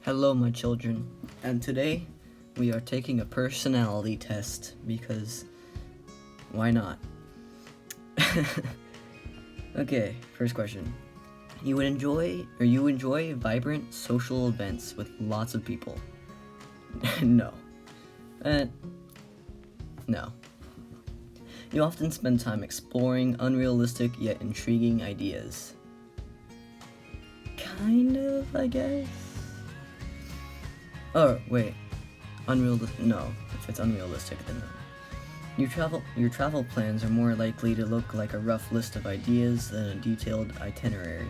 Hello, my children, and today we are taking a personality test because why not? Okay, first question. You enjoy vibrant social events with lots of people? No. No. You often spend time exploring unrealistic yet intriguing ideas. Kind of, I guess. Oh, wait. Unrealistic? No. If it's unrealistic, then no. Your travel plans are more likely to look like a rough list of ideas than a detailed itinerary.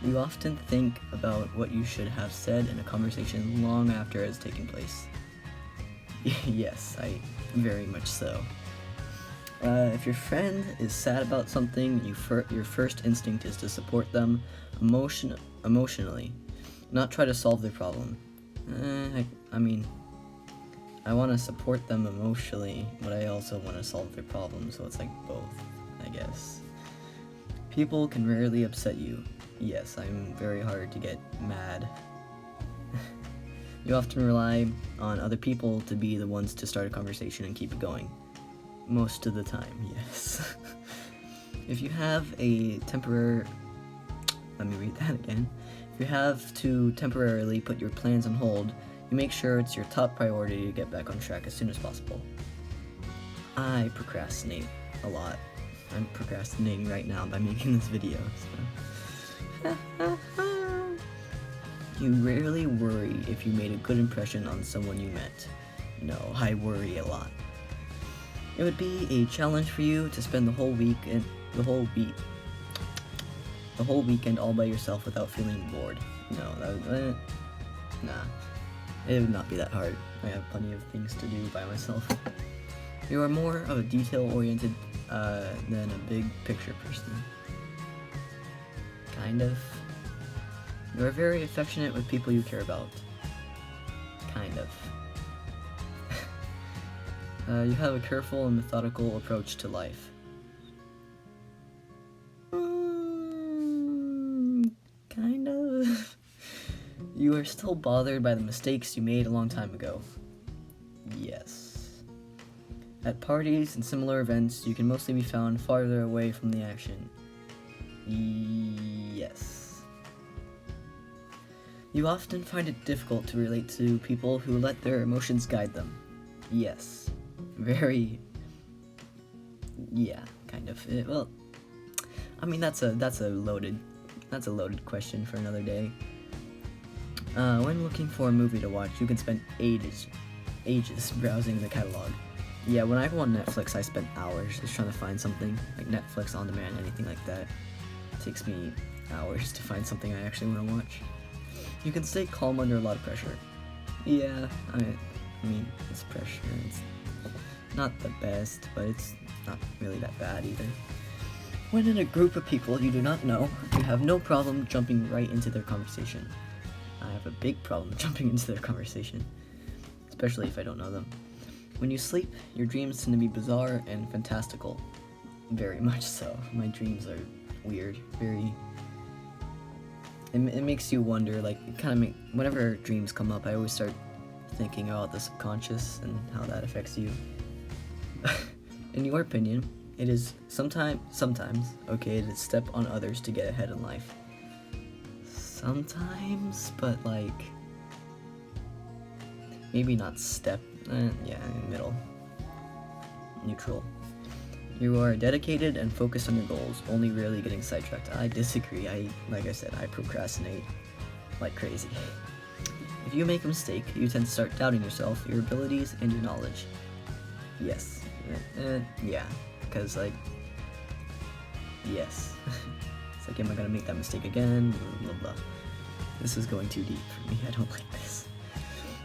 You often think about what you should have said in a conversation long after it has taken place. Yes, very much so. If your friend is sad about something, your first instinct is to support them emotionally, not try to solve their problem. I want to support them emotionally, but I also want to solve their problem, so it's like both, I guess. People can rarely upset you. Yes, I'm very hard to get mad. You often rely on other people to be the ones to start a conversation and keep it going. Most of the time, yes. If you have Let me read that again. If you have to temporarily put your plans on hold, you make sure it's your top priority to get back on track as soon as possible. I procrastinate a lot. I'm procrastinating right now by making this video. So. You rarely worry if you made a good impression on someone you met. No, I worry a lot. It would be a challenge for you to spend the whole weekend all by yourself without feeling bored. No, nah. It would not be that hard. I have plenty of things to do by myself. You are more of a detail-oriented than a big picture person. Kind of. You are very affectionate with people you care about. Kind of. You have a careful and methodical approach to life. Kind of. You are still bothered by the mistakes you made a long time ago. Yes. At parties and similar events, you can mostly be found farther away from the action. Yes. You often find it difficult to relate to people who let their emotions guide them. Yes. Yeah, kind of. That's a loaded question for another day. When looking for a movie to watch, you can spend ages browsing the catalog. Yeah, when I go on Netflix, I spend hours just trying to find something, like Netflix On Demand, anything like that. It takes me hours to find something I actually want to watch. You can stay calm under a lot of pressure. Yeah, I mean, it's pressure. It's not the best, but it's not really that bad either. When in a group of people you do not know, you have no problem jumping right into their conversation. I have a big problem jumping into their conversation, especially if I don't know them. When you sleep, your dreams tend to be bizarre and fantastical. Very much so. My dreams are weird, it makes you wonder, like, whenever dreams come up, I always start thinking about the subconscious and how that affects you. In your opinion, it is sometimes okay to step on others to get ahead in life. Sometimes, but maybe not step. Middle. Neutral. You are dedicated and focused on your goals, only rarely getting sidetracked. I disagree. Like I said, I procrastinate like crazy. If you make a mistake, you tend to start doubting yourself, your abilities, and your knowledge. Yes. Yeah. Because, yes. It's like, am I gonna make that mistake again? Blah, blah, blah. This is going too deep for me. I don't like this.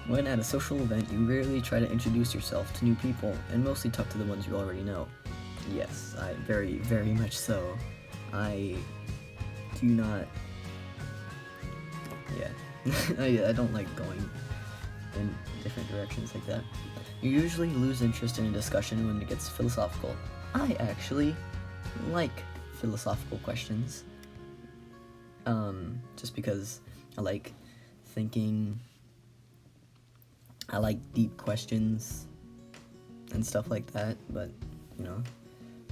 When at a social event, you rarely try to introduce yourself to new people, and mostly talk to the ones you already know. Yes, I very, very much so. I do not... Yeah. I don't like going in different directions like that. You usually lose interest in a discussion when it gets philosophical. I actually like philosophical questions. just because I like thinking. I like deep questions and stuff like that, but, you know,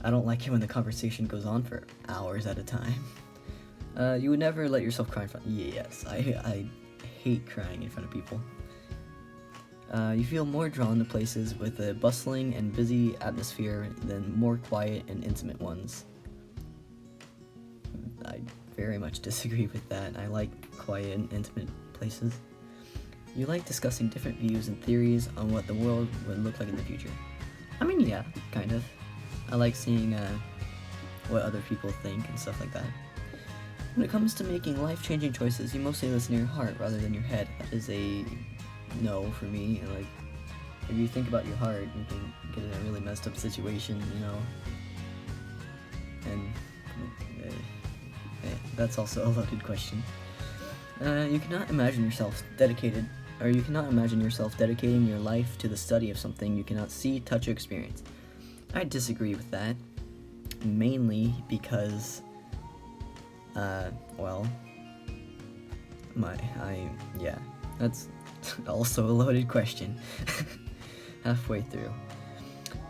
I don't like it when the conversation goes on for hours at a time. You would never let yourself cry in front. Yes, I hate crying in front of people. You feel more drawn to places with a bustling and busy atmosphere than more quiet and intimate ones. I very much disagree with that. I like quiet and intimate places. You like discussing different views and theories on what the world would look like in the future. I mean, yeah, kind of. I like seeing what other people think and stuff like that. When it comes to making life-changing choices, you mostly listen to your heart rather than your head. That is a no for me. Like, if you think about your heart, you can get in a really messed up situation, you know. And that's also a loaded question. You cannot imagine yourself dedicating your life to the study of something you cannot see, touch, or experience. I disagree with that, mainly because, that's also a loaded question. Halfway through.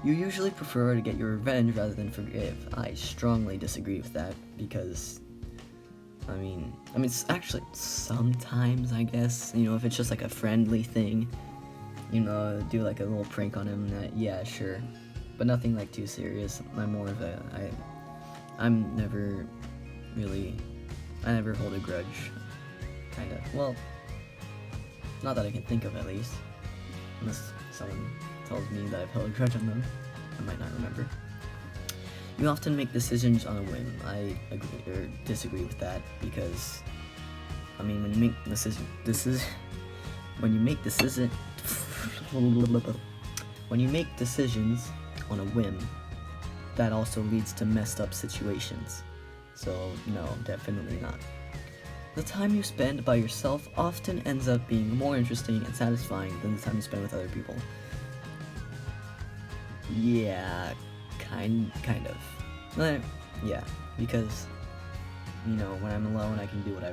You usually prefer to get your revenge rather than forgive. I strongly disagree with that because, I mean, it's actually sometimes, I guess, you know, if it's just like a friendly thing, you know, do like a little prank on him, yeah, sure, but nothing like too serious. I'm more of a, I never hold a grudge, kind of, well, not that I can think of at least, unless someone tells me that I've held a grudge on them, I might not remember. You often make decisions on a whim. I agree or disagree with that because, I mean, when you make decisions on a whim, that also leads to messed up situations. So no, definitely not. The time you spend by yourself often ends up being more interesting and satisfying than the time you spend with other people. Yeah, kind of. Yeah, because, you know, when I'm alone, I can do what I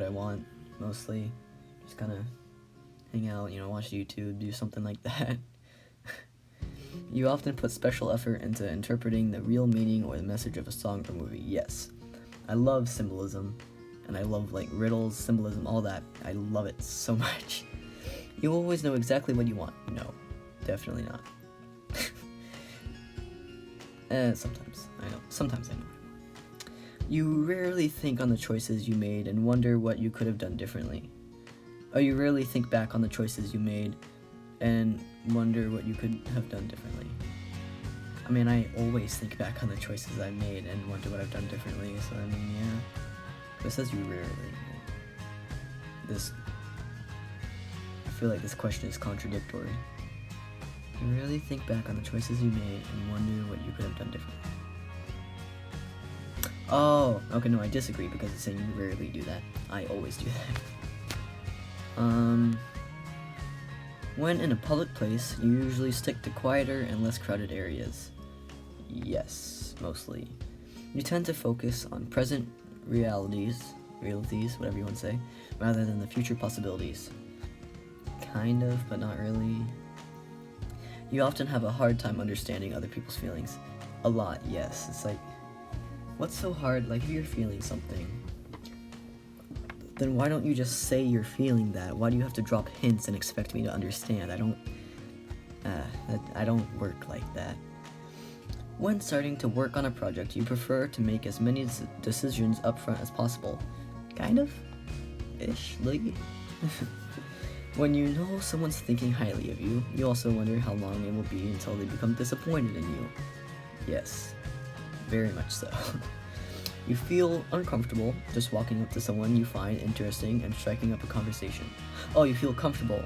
want, mostly. Just kind of hang out, you know, watch YouTube, do something like that. You often put special effort into interpreting the real meaning or the message of a song or movie. Yes, I love symbolism, and I love, like, riddles, symbolism, all that. I love it so much. You always know exactly what you want. No, definitely not. Sometimes I know. You rarely think on the choices you made and wonder what you could have done differently. Or you rarely think back on the choices you made and wonder what you could have done differently. I mean, I always think back on the choices I made and wonder what I've done differently, so I mean, yeah. But it says you rarely. I feel like this question is contradictory. You really think back on the choices you made and wonder what you could have done differently. Oh, okay, no, I disagree because it's saying you rarely do that. I always do that. When in a public place, you usually stick to quieter and less crowded areas. Yes, mostly. You tend to focus on present realities, whatever you want to say, rather than the future possibilities. Kind of, but not really. You often have a hard time understanding other people's feelings. A lot, yes. It's like, what's so hard? Like, if you're feeling something, then why don't you just say you're feeling that? Why do you have to drop hints and expect me to understand? I don't work like that. When starting to work on a project, you prefer to make as many decisions up front as possible. Kind of? Ish, like. When you know someone's thinking highly of you, you also wonder how long it will be until they become disappointed in you. Yes, very much so. You feel uncomfortable just walking up to someone you find interesting and striking up a conversation. Oh, you feel comfortable.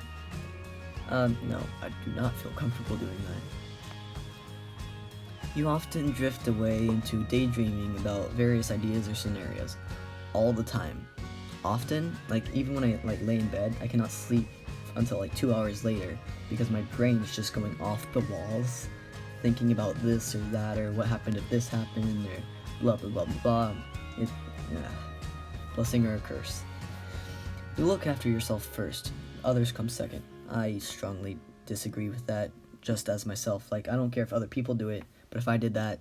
No, I do not feel comfortable doing that. You often drift away into daydreaming about various ideas or scenarios. All the time. Often, like, even when I, like, lay in bed, I cannot sleep until, like, 2 hours later because my brain is just going off the walls, thinking about this or that, or what happened if this happened, or blah blah blah blah blah. blessing or a curse. You look after yourself first, others come second. I strongly disagree with that, just as myself. Like, I don't care if other people do it, but if I did that,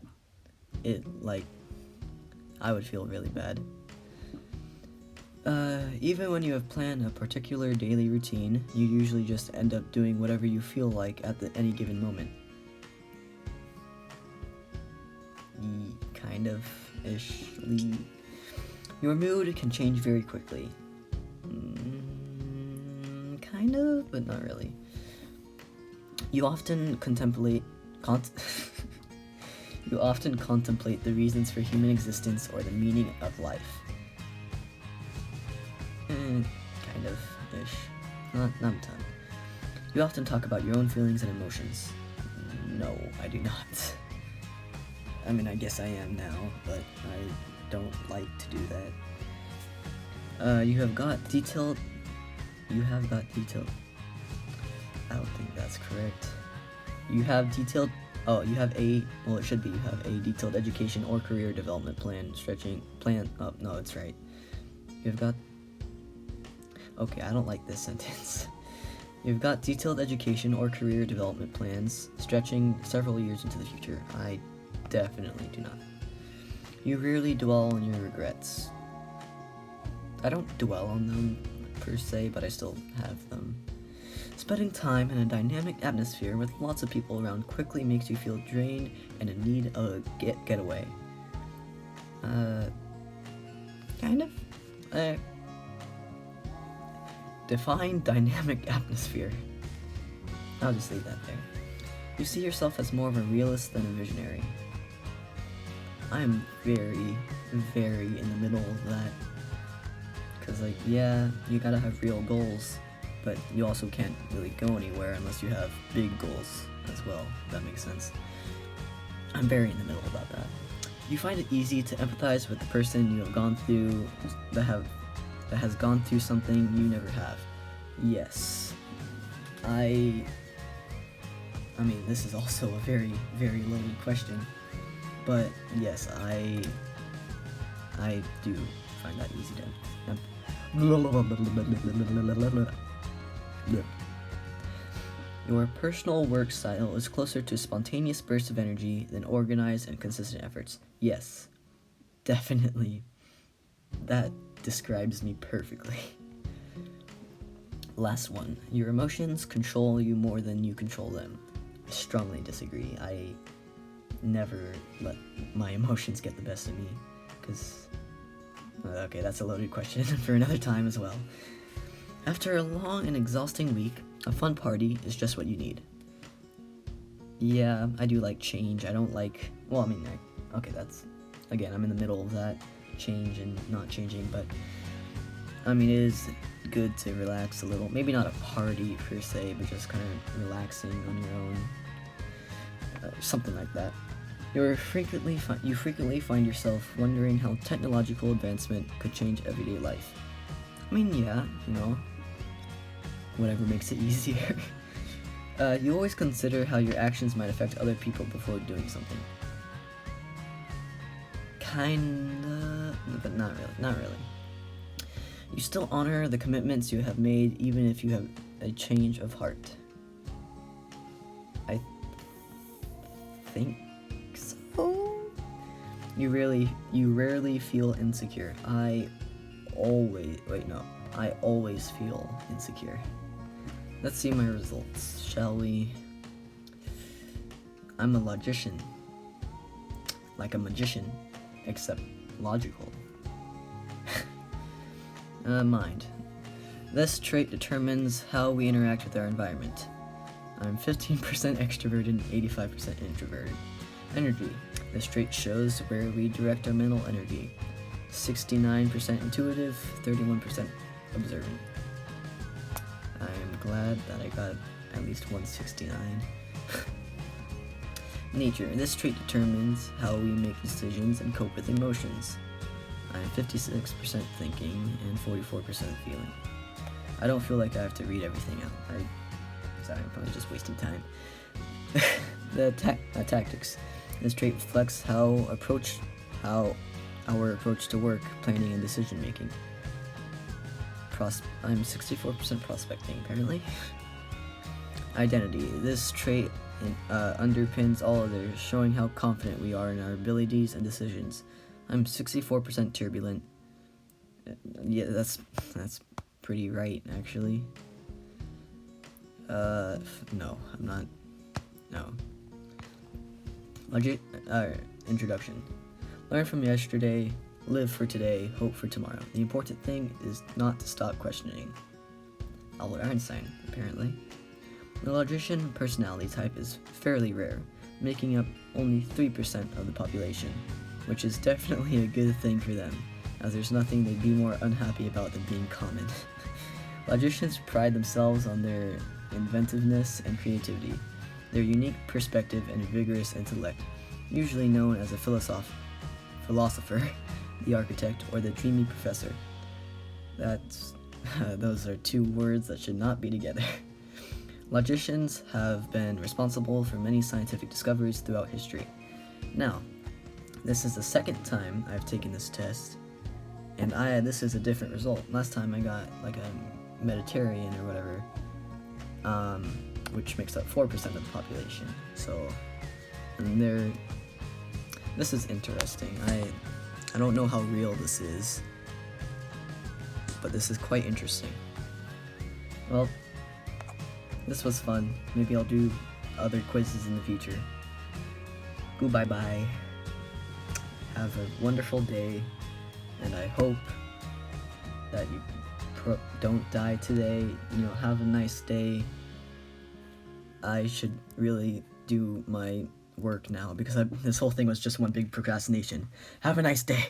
I would feel really bad. Even when you have planned a particular daily routine, you usually just end up doing whatever you feel like at any given moment. Kind of ishly. Your mood can change very quickly. Kind of, but not really. You often contemplate the reasons for human existence or the meaning of life. Kind of ish. Not a ton. You often talk about your own feelings and emotions. No, I do not. I mean, I guess I am now, but I don't like to do that. You have got detailed. I don't think that's correct. You have detailed. Oh, you have a. Well, it should be. You have a detailed education or career development plan. Oh, no, it's right. You've got. Okay, I don't like this sentence. You've got detailed education or career development plans stretching several years into the future. I definitely do not. You rarely dwell on your regrets. I don't dwell on them per se, but I still have them. Spending time in a dynamic atmosphere with lots of people around quickly makes you feel drained and in need of a getaway. Kind of. Define dynamic atmosphere. I'll just leave that there. You see yourself as more of a realist than a visionary. I am very, very in the middle of that. Because, you gotta have real goals, but you also can't really go anywhere unless you have big goals as well, if that makes sense. I'm very in the middle about that. You find it easy to empathize with the person you have gone through, that has gone through something you never have. Yes. I mean, this is also a very, very loaded question, but yes, I do find that easy to. Your personal work style is closer to spontaneous bursts of energy than organized and consistent efforts. Yes, definitely. That describes me perfectly. Last one. Your emotions control you more than you control them. I strongly disagree. I never let my emotions get the best of me, because... Okay, that's a loaded question for another time as well. After a long and exhausting week, a fun party is just what you need. Yeah, I do like change. I don't like... Well, I mean, okay, that's... Again, I'm in the middle of that. Change and not changing, but... I mean, it is good to relax a little. Maybe not a party per se, but just kind of relaxing on your own. Something like that. You frequently find yourself wondering how technological advancement could change everyday life. I mean, yeah, whatever makes it easier. You always consider how your actions might affect other people before doing something. Kinda, but not really. You still honor the commitments you have made, even if you have a change of heart. I think so. You rarely feel insecure. I always feel insecure. Let's see my results, shall we? I'm a logician. Like a magician, except logical. Mind. This trait determines how we interact with our environment. I'm 15% extroverted and 85% introverted. Energy. This trait shows where we direct our mental energy. 69% intuitive, 31% observant. I am glad that I got at least 169. Nature. This trait determines how we make decisions and cope with emotions. I'm 56% thinking and 44% feeling. I don't feel like I have to read everything out. I'm probably just wasting time. The tactics. This trait reflects how our approach to work, planning, and decision making. I'm 64% prospecting, apparently. Identity. This trait underpins all others, showing how confident we are in our abilities and decisions. I'm 64% turbulent. Yeah, that's pretty right, actually. No, I'm not. No. Introduction. Learn from yesterday, live for today, hope for tomorrow. The important thing is not to stop questioning. Albert Einstein, apparently. The logician personality type is fairly rare, making up only 3% of the population, which is definitely a good thing for them, as there's nothing they'd be more unhappy about than being common. Logicians pride themselves on their inventiveness and creativity, their unique perspective and vigorous intellect, usually known as a philosopher, the architect, or the dreamy professor. Those are two words that should not be together. Logicians have been responsible for many scientific discoveries throughout history. Now, this is the second time I've taken this test, and this is a different result. Last time I got like a Mediterranean or whatever, which makes up 4% of the population. So, this is interesting. I don't know how real this is, but this is quite interesting. Well, this was fun. Maybe I'll do other quizzes in the future. Goodbye. Have a wonderful day, and I hope that you don't die today. Have a nice day. I should really do my work now because this whole thing was just one big procrastination. Have a nice day.